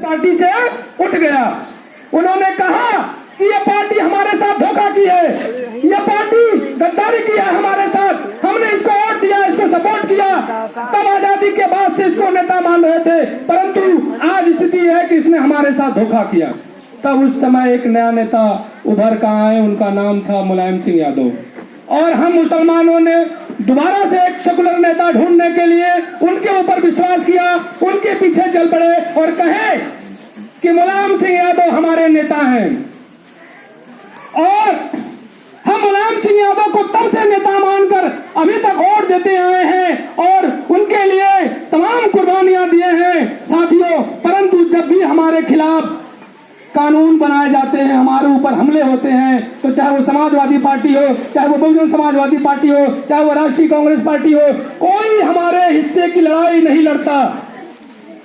Party से उठ गया। उन्होंने कहा कि ये पार्टी हमारे साथ धोखा की है, ये पार्टी गद्दारी किया है हमारे साथ, हमने इसको वोट दिया, इसको सपोर्ट किया। तब आजादी के बाद से इसको नेता मान रहे थे, परंतु आज स्थिति है कि इसने हमारे साथ धोखा किया। तब उस समय एक नया नेता उभर कर आए, उनका नाम था मुलायम सिंह यादव, और हम मुसलमानों ने दोबारा से एक सेकुलर नेता ढूंढने के लिए उनके ऊपर विश्वास किया, उनके पीछे चल पड़े और कहे कि मुलायम सिंह यादव हमारे नेता हैं। और हम मुलायम सिंह यादव को तब से नेता मानकर अभी तक वोट देते आए हैं और उनके लिए तमाम कुर्बानियां दिए हैं साथियों। परंतु जब भी हमारे खिलाफ कानून बनाए जाते हैं, हमारे ऊपर हमले होते हैं, तो चाहे वो समाजवादी पार्टी हो, चाहे वो बहुजन समाजवादी पार्टी हो, चाहे वो राष्ट्रीय कांग्रेस पार्टी हो, कोई हमारे हिस्से की लड़ाई नहीं लड़ता।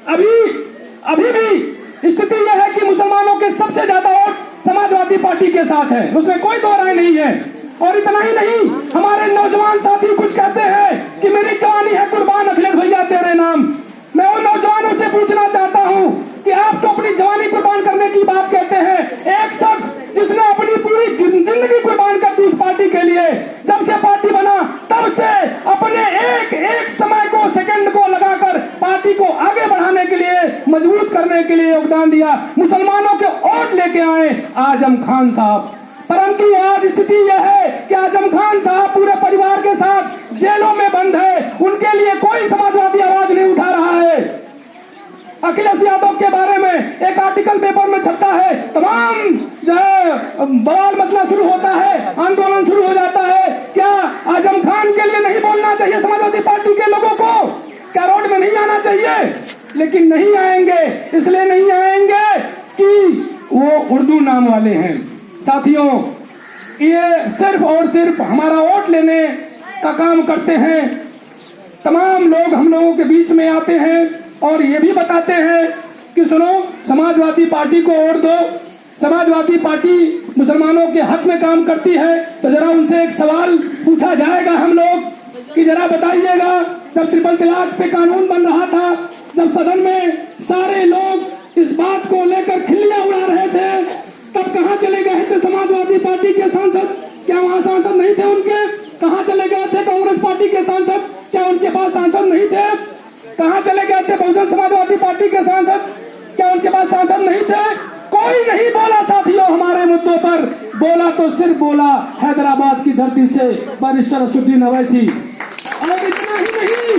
अभी भी स्थिति यह है कि मुसलमानों के सबसे ज्यादा वोट समाजवादी पार्टी के साथ है, उसमें कोई दो राय नहीं है। और इतना ही नहीं, हमारे नौजवान साथी कुछ कहते हैं कि मेरी जवानी है कुर्बान अखिलेश भैया तेरे नाम। मैं उन नौजवानों से पूछना चाहता हूं कि आप तो अपनी जवानी कुर्बान करने की बात कहते हैं, एक शख्स जिसने अपनी पूरी जिंदगी कुर्बान कर दी उस पार्टी के लिए, जब से पार्टी बना तब से अपने एक समय को, सेकंड को लगाकर पार्टी को आगे बढ़ाने के लिए, मजबूत करने के लिए योगदान दिया। मुसलमानों के वोट लेके आए आजम खान साहब, परंतु आज स्थिति यह है कि आजम खान साहब पूरे परिवार के साथ जेलों में बंद है, उनके लिए कोई समाजवादी आवाज नहीं उठा रहा है। अखिलेश यादव के बारे में एक आर्टिकल पेपर में छपता है, तमाम जो है बवाल मचना शुरू होता है, आंदोलन शुरू हो जाता है। क्या आजम खान के लिए नहीं बोलना चाहिए समाजवादी पार्टी के लोगों को? क्या रोड में नहीं आना चाहिए? लेकिन नहीं आएंगे, इसलिए नहीं आएंगे कि वो उर्दू नाम वाले हैं। साथियों, ये सिर्फ और सिर्फ हमारा वोट लेने का काम करते हैं। तमाम लोग हम लोगों के बीच में आते हैं और ये भी बताते हैं कि सुनो, समाजवादी पार्टी को वोट दो, समाजवादी पार्टी मुसलमानों के हक में काम करती है। तो जरा उनसे एक सवाल पूछा जाएगा हम लोग कि जरा बताइएगा, जब ट्रिपल तलाक पे कानून बन रहा था, जब सदन में सारे लोग इस बात को लेकर खिल्लियां उड़ा रहे थे, तब कहाँ चले गए थे समाजवादी पार्टी के सांसद? क्या वहाँ सांसद नहीं थे उनके? कहाँ चले गए थे कांग्रेस पार्टी के सांसद? क्या उनके पास सांसद नहीं थे? कहाँ चले गए थे बहुजन समाजवादी पार्टी के सांसद? क्या उनके पास सांसद नहीं थे? कोई नहीं बोला साथियों हमारे मुद्दों पर। बोला तो सिर्फ बोला हैदराबाद की धरती से बैरिस्टर असदुद्दीन अवैसी। और इतना ही नहीं,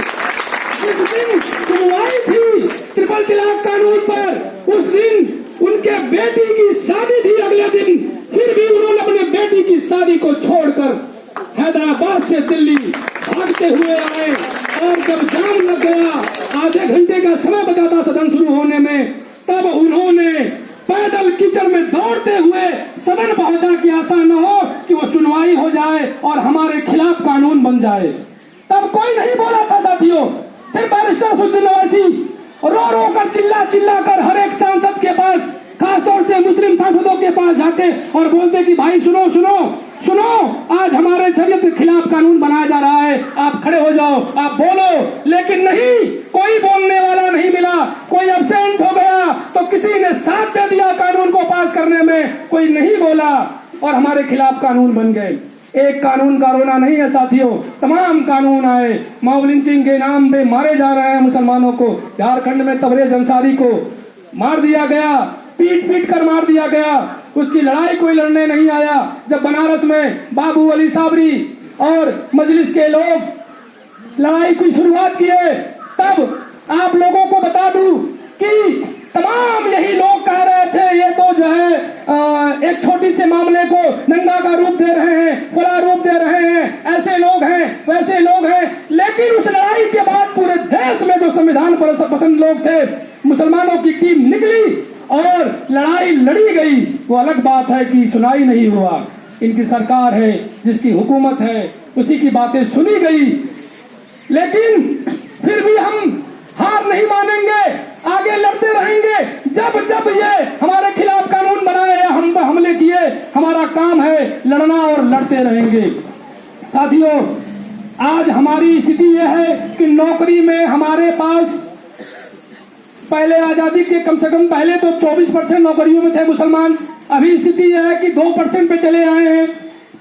जिस दिन सुनवाई थी ट्रिपल तलाक कानून पर, उस दिन उनके बेटी की शादी थी, अगले दिन फिर भी उन्होंने अपने बेटी की शादी को छोड़कर हैदराबाद से दिल्ली भागते हुए आए। और जब जाम लग गया, आधे घंटे का समय बचा था सदन शुरू होने में, तब उन्होंने पैदल कीचड़ में दौड़ते हुए सदन पहुंचा कि ऐसा न हो कि वो सुनवाई हो जाए और हमारे खिलाफ कानून बन जाए। तब कोई नहीं बोला था साथियों, सिर्फ बैरिस्टर असदुद्दीन अवैसी रो रो कर चिल्ला कर हर एक सांसद के पास, खासतौर से मुस्लिम सांसदों के पास जाते और बोलते कि भाई सुनो सुनो सुनो, आज हमारे शरीयत के खिलाफ कानून बनाया जा रहा है, आप खड़े हो जाओ, आप बोलो। लेकिन नहीं, कोई बोलने वाला नहीं मिला, कोई एब्सेंट हो गया तो किसी ने साथ दे दिया कानून को पास करने में, कोई नहीं बोला और हमारे खिलाफ कानून बन गए। एक कानून का रोना नहीं है साथियों, तमाम कानून आए। मॉब लिंचिंग के नाम पे मारे जा रहे हैं मुसलमानों को। झारखंड में तबरेज अंसारी को मार दिया गया, पीट कर मार दिया गया, उसकी लड़ाई कोई लड़ने नहीं आया। जब बनारस में बाबू अली साबरी और मजलिस के लोग लड़ाई की शुरुआत किए, तब आप लोगों को बता दूं कि तमाम यही लोग कह रहे थे ये तो जो है एक छोटी से मामले को नंगा का रूप दे रहे हैं, खुला रूप दे रहे हैं, ऐसे लोग हैं वैसे लोग हैं। लेकिन उस लड़ाई के बाद पूरे देश में जो संविधान पसंद लोग थे, मुसलमानों की टीम निकली और लड़ाई लड़ी गई। वो अलग बात है कि सुनाई नहीं हुआ। इनकी सरकार है, जिसकी हुकूमत है, उसी की बातें सुनी गई। लेकिन फिर भी हम हार नहीं मानेंगे, आगे लड़ते रहेंगे। जब जब ये हमारे खिलाफ कानून बनाए या हम पर हमले किए, हमारा काम है लड़ना और लड़ते रहेंगे। साथियों, आज हमारी स्थिति यह है कि नौकरी में हमारे पास पहले आजादी के कम से कम पहले तो 24% नौकरियों में थे मुसलमान, अभी स्थिति यह है कि 2% पे चले आए हैं।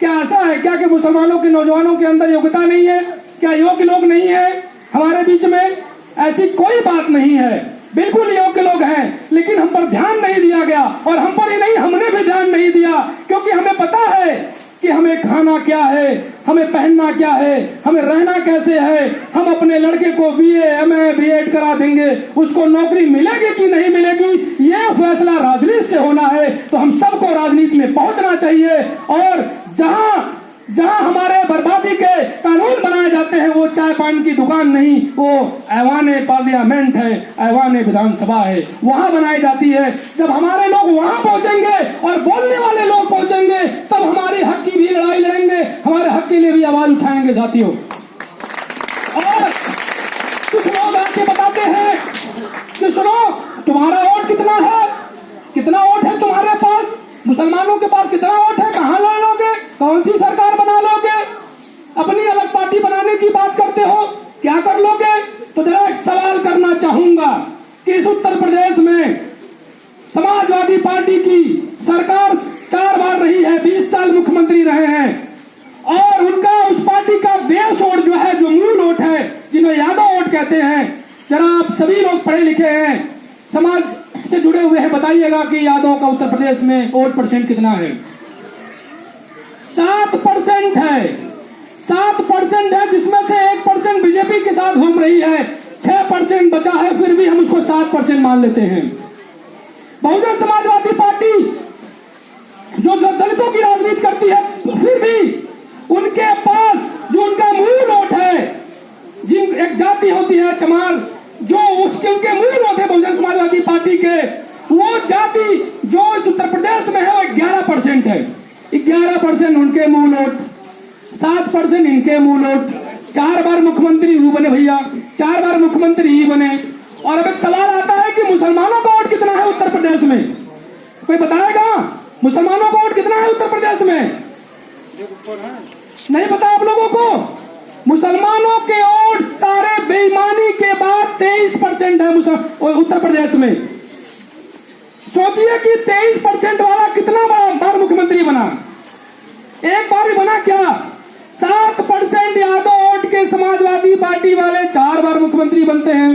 क्या ऐसा है क्या कि मुसलमानों के नौजवानों के अंदर योग्यता नहीं है? क्या योग्य लोग नहीं है हमारे बीच में? ऐसी कोई बात नहीं है, बिल्कुल योग्य लोग हैं, लेकिन हम पर ध्यान नहीं दिया गया। और हम पर ही नहीं, हमने भी ध्यान नहीं दिया, क्योंकि हमें पता है कि हमें खाना क्या है, हमें पहनना क्या है, हमें रहना कैसे है। हम अपने लड़के को BA MA BEd करा देंगे, उसको नौकरी मिलेगी कि नहीं मिलेगी ये फैसला राजनीति से होना है। तो हम सबको राजनीति में पहुंचना चाहिए, और जहां जहां हमारे बर्बादी के कानून बनाए जाते हैं वो चाय पान की दुकान नहीं, वो ऐवान पार्लियामेंट है, ऐवान विधानसभा है, वहां बनाई जाती है। जब हमारे लोग वहां पहुंचेंगे और बोलने वाले लोग पहुंचेंगे, तब हमारे हक की भी लड़ाई लड़ेंगे, हमारे हक के लिए भी आवाज उठाएंगे साथियों। और कुछ लोग आके बताते हैं कि सुनो, तुम्हारा वोट कितना है, कितना वोट है तुम्हारे पास, मुसलमानों के पास कितना वोट है, कहां लड़ लोगे, कौन सी सरकार बना लोगे, अपनी अलग पार्टी बनाने की बात करते हो, क्या कर लोगे? तो जरा एक सवाल करना चाहूंगा कि इस उत्तर प्रदेश में समाजवादी पार्टी की सरकार 4 बार रही है, 20 साल मुख्यमंत्री रहे हैं, और उनका उस पार्टी का बेस वोट जो है, जो मूल वोट है, जिन्हें यादव वोट कहते हैं, जरा आप सभी लोग पढ़े लिखे हैं, समाज से जुड़े हुए हैं, बताइएगा कि यादव का उत्तर प्रदेश में वोट परसेंट कितना है? 7% है, 7% है, जिसमें से 1% बीजेपी के साथ घूम रही है, 6% बचा है, फिर भी हम उसको 7% मान लेते हैं। बहुजन समाजवादी पार्टी जो दलितों की राजनीति करती है, फिर भी उनके पास जो उनका मूल वोट है, जिन एक जाति होती है चमार, जो उसके उनके मूल वोट है बहुजन समाजवादी पार्टी के, वो जाति जो इस उत्तर प्रदेश में है वो 11% है। 11% उनके मूल वोट, 7% इनके मूल वोट। 4 बार मुख्यमंत्री ही बने भैया, 4 बार मुख्यमंत्री ही बने। और अब एक सवाल आता है कि मुसलमानों का वोट कितना है उत्तर प्रदेश में? कोई बताएगा मुसलमानों का वोट कितना है उत्तर प्रदेश में? नहीं पता आप लोगों को? मुसलमानों के वोट सारे बेईमानी के बाद 23% है उत्तर प्रदेश में। सोचिए कि 23% वाला कितना बार मुख्यमंत्री बना? एक बार भी बना क्या? 7% यादव वोट के समाजवादी पार्टी वाले 4 बार मुख्यमंत्री बनते हैं।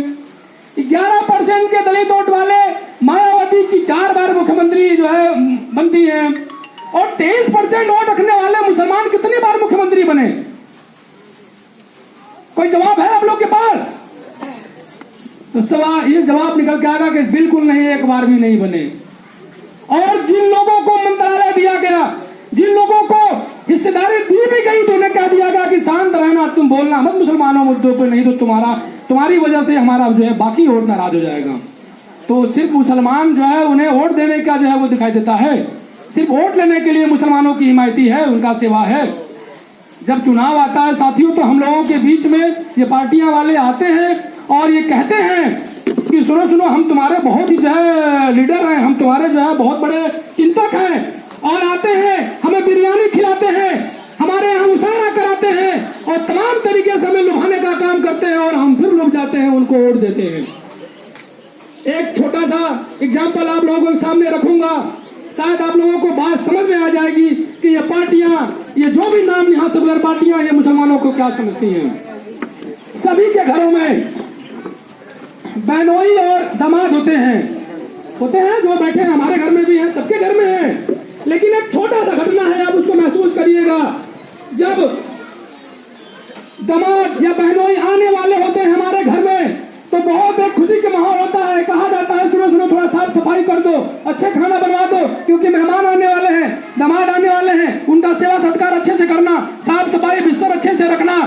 11% के दलित वोट वाले मायावती की 4 बार मुख्यमंत्री जो है बनती है, और 23% वोट रखने वाले मुसलमान कितनी बार मुख्यमंत्री बने? कोई जवाब है आप लोग के पास? तो सवाल ये जवाब निकल के आएगा कि बिल्कुल नहीं, एक बार भी नहीं बने। और जिन लोगों को मंत्रालय दिया गया, जिन लोगों को हिस्सेदारी दी भी गई, तो उन्हें कह दिया गया कि शांत रहना, तुम बोलना मत मुसलमानों मुद्दों पर, नहीं तो तुम्हारी वजह से हमारा जो है बाकी वोट नाराज हो जाएगा। तो सिर्फ मुसलमान जो है उन्हें वोट देने का जो है वो दिखाई देता है, सिर्फ वोट लेने के लिए मुसलमानों की हिमायती है, उनका सेवा है। जब चुनाव आता है साथियों, तो हम लोगों के बीच में ये पार्टियां वाले आते हैं और ये कहते हैं कि सुनो सुनो, हम तुम्हारे बहुत ही जो है लीडर हैं, हम तुम्हारे जो है बहुत बड़े चिंतक हैं, और आते हैं हमें बिरयानी खिलाते हैं, हमारे यहाँ मुशायरा कराते हैं, और तमाम तरीके से हमें लुभाने का काम करते हैं, और हम फिर लुभ जाते हैं, उनको वोट देते हैं। एक छोटा सा एग्जाम्पल आप लोगों के सामने रखूंगा, शायद आप लोगों को बात समझ में आ जाएगी कि ये पार्टियां, ये जो भी नाम यहाँ सेकुलर पार्टियां, ये मुसलमानों को क्या समझती हैं। सभी के घरों में बहनोई और दामाद होते हैं जो बैठे हैं, हमारे घर में भी हैं, सबके घर में है। लेकिन एक छोटा सा घटना है, आप उसको महसूस करिएगा। जब दामाद या बहनोई आने वाले होते हैं हमारे घर में, तो बहुत एक खुशी का माहौल होता है। कहा जाता है सुनो सुनो, थोड़ा साफ सफाई कर दो, अच्छे खाना बनवा दो, क्योंकि मेहमान आने वाले हैं, दामाद आने वाले हैं, उनका सेवा सत्कार अच्छे से करना, साफ सफाई, बिस्तर अच्छे से रखना,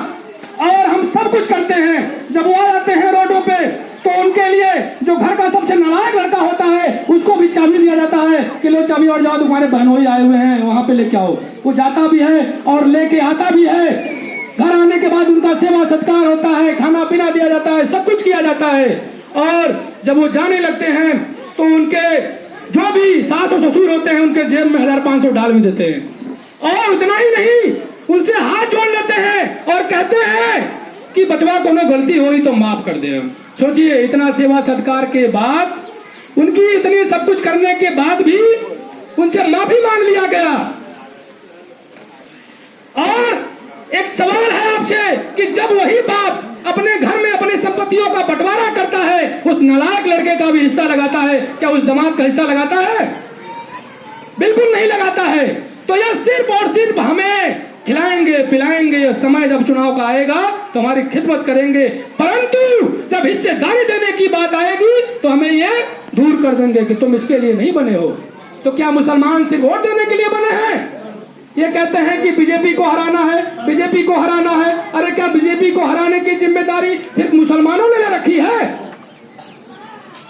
और हम सब कुछ करते हैं। जब वो आ जाते हैं रोडों पे, तो उनके लिए जो घर का सबसे नालायक लड़का होता है, उसको भी चाबी दिया जाता है कि लो चाबी और जाओ, तुम्हारे बहनोई आए हुए हैं, वहां पे लेके आओ। वो जाता भी है और लेके आता भी है। घर आने के बाद उनका सेवा सत्कार होता है, खाना पीना दिया जाता है, सब कुछ किया जाता है। और जब वो जाने लगते हैं, तो उनके जो भी सास और ससुर होते हैं, उनके जेब में 1500 डाल भी देते हैं। और उतना ही नहीं, उनसे हाथ जोड़ लेते हैं और कहते हैं कि बचवा को गलती हुई तो माफ कर दे। सोचिए, इतना सेवा सत्कार के बाद, उनकी इतनी सब कुछ करने के बाद भी उनसे माफी मांग लिया गया। और एक सवाल है आपसे कि जब वही बाप अपने घर में अपनी संपत्तियों का बंटवारा करता है, उस नालायक लड़के का भी हिस्सा लगाता है, क्या उस दामाद का हिस्सा लगाता है? बिल्कुल नहीं लगाता है। तो यह सिर्फ और सिर्फ हमें खिलाएंगे पिलाएंगे, समय जब चुनाव का आएगा तो हमारी खिदमत करेंगे, परंतु जब हिस्सेदारी देने की बात आएगी तो हमें ये दूर कर देंगे कि तुम इसके लिए नहीं बने हो। तो क्या मुसलमान सिर्फ वोट देने के लिए बने हैं? ये कहते हैं कि बीजेपी को हराना है, बीजेपी को हराना है। अरे क्या बीजेपी को हराने की जिम्मेदारी सिर्फ मुसलमानों ने ले रखी है?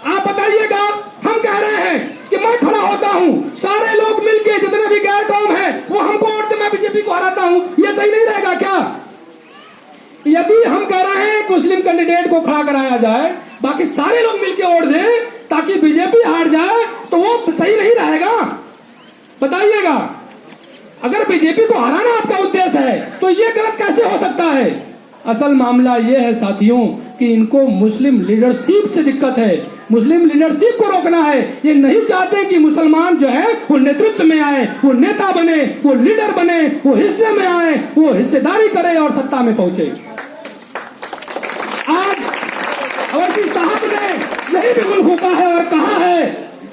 आप बताइएगा। हम कह रहे हैं कि मैं खड़ा होता हूँ, सारे लोग मिलके जितने भी गैर कौम है वो हमको वोट दे, मैं बीजेपी को हराता हूँ, ये सही नहीं रहेगा क्या? यदि हम कह रहे हैं कि मुस्लिम कैंडिडेट को खड़ा कराया जाए, बाकी सारे लोग मिलके वोट दें ताकि बीजेपी हार जाए, तो वो सही नहीं रहेगा? बताइएगा। अगर बीजेपी को हराना आपका उद्देश्य है तो ये गलत कैसे हो सकता है? असल मामला ये है साथियों कि इनको मुस्लिम लीडरशिप से दिक्कत है, मुस्लिम लीडरशिप को रोकना है। ये नहीं चाहते कि मुसलमान जो है वो नेतृत्व में आए, वो नेता बने, वो लीडर बने, वो हिस्से में आए, वो हिस्सेदारी करे और सत्ता में पहुंचे। आज अवैसी साहब ने यही बिल्कुल फूका है और कहा है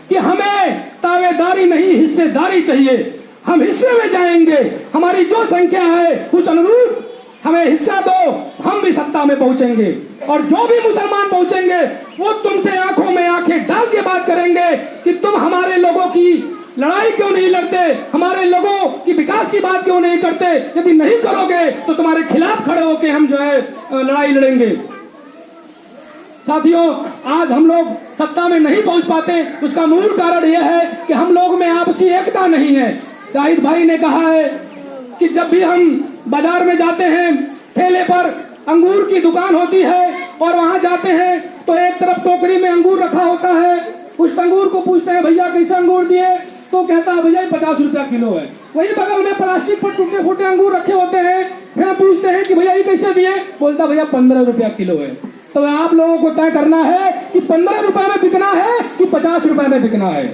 कि हमें तावेदारी नहीं हिस्सेदारी चाहिए। हम हिस्से में जाएंगे, हमारी जो संख्या है उस अनुरूप हमें हिस्सा दो, हम भी सत्ता में पहुंचेंगे। और जो भी मुसलमान पहुंचेंगे वो तुमसे आंखों में आंखें डाल के बात करेंगे कि तुम हमारे लोगों की लड़ाई क्यों नहीं लड़ते, हमारे लोगों की विकास की बात क्यों नहीं करते। यदि नहीं करोगे तो तुम्हारे खिलाफ खड़े होकर हम जो है लड़ाई लड़ेंगे। साथियों, आज हम लोग सत्ता में नहीं पहुंच पाते, उसका मूल कारण यह है कि हम लोग में आपसी एकता नहीं है। शाहिद भाई ने कहा है कि जब भी हम बाजार में जाते हैं, ठेले पर अंगूर की दुकान होती है और वहां जाते हैं तो एक तरफ टोकरी में अंगूर रखा होता है, उस अंगूर को पूछते हैं भैया कैसे अंगूर दिए, तो कहता है भैया 50 रुपया किलो है। वही बगल में प्लास्टिक पर टूटे फूटे अंगूर रखे होते हैं, फिर पूछते हैं कि भैया ये कैसे दिए, बोलता भैया 15 रुपया किलो है। तो आप लोगों को तय करना है कि 15 रुपए में बिकना है कि 50 रुपए में बिकना है।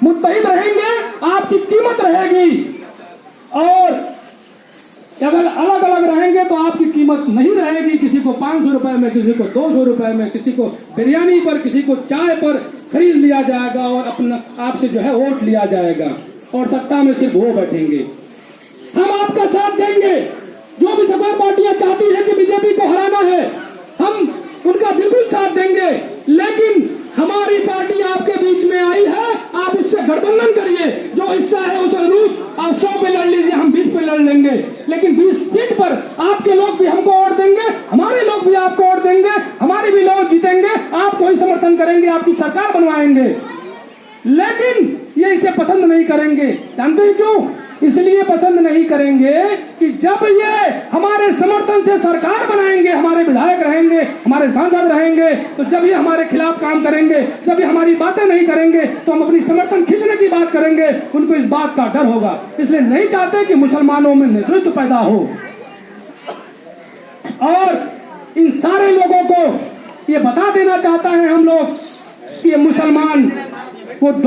मुत्तहिद रहेंगे, आपकी कीमत रहेगी, और अगर अलग अलग रहेंगे तो आपकी कीमत नहीं रहेगी। किसी को 500 रुपए में, किसी को 200 रुपए में, किसी को बिरयानी पर, किसी को चाय पर खरीद लिया जाएगा और अपना आपसे जो है वोट लिया जाएगा और सत्ता में सिर्फ वो बैठेंगे। हम आपका साथ देंगे। जो भी सभी पार्टियां चाहती है कि बीजेपी को हराना है, हम उनका बिल्कुल साथ देंगे, लेकिन हमारी पार्टी आपके बीच में आई है, आप उससे गठबंधन करिए। जो हिस्सा है उस अनुरूप आप 100 पे लड़ लीजिए, हम 20 पे लड़ लेंगे, लेकिन 20 सीट पर आपके लोग भी हमको वोट देंगे, हमारे लोग भी आपको वोट देंगे, हमारे भी लोग जीतेंगे, आपको ही समर्थन करेंगे, आपकी सरकार बनवाएंगे। लेकिन ये इसे पसंद नहीं करेंगे। जानते हैं क्यों? इसलिए पसंद नहीं करेंगे कि जब ये हमारे समर्थन से सरकार बनाएंगे, हमारे विधायक रहेंगे, हमारे सांसद रहेंगे, तो जब ये हमारे खिलाफ काम करेंगे, जब ये हमारी बातें नहीं करेंगे, तो हम अपनी समर्थन खींचने की बात करेंगे। उनको इस बात का डर होगा, इसलिए नहीं चाहते कि मुसलमानों में नेतृत्व पैदा हो। और इन सारे लोगों को ये बता देना चाहता है हम लोग कि ये मुसलमान वो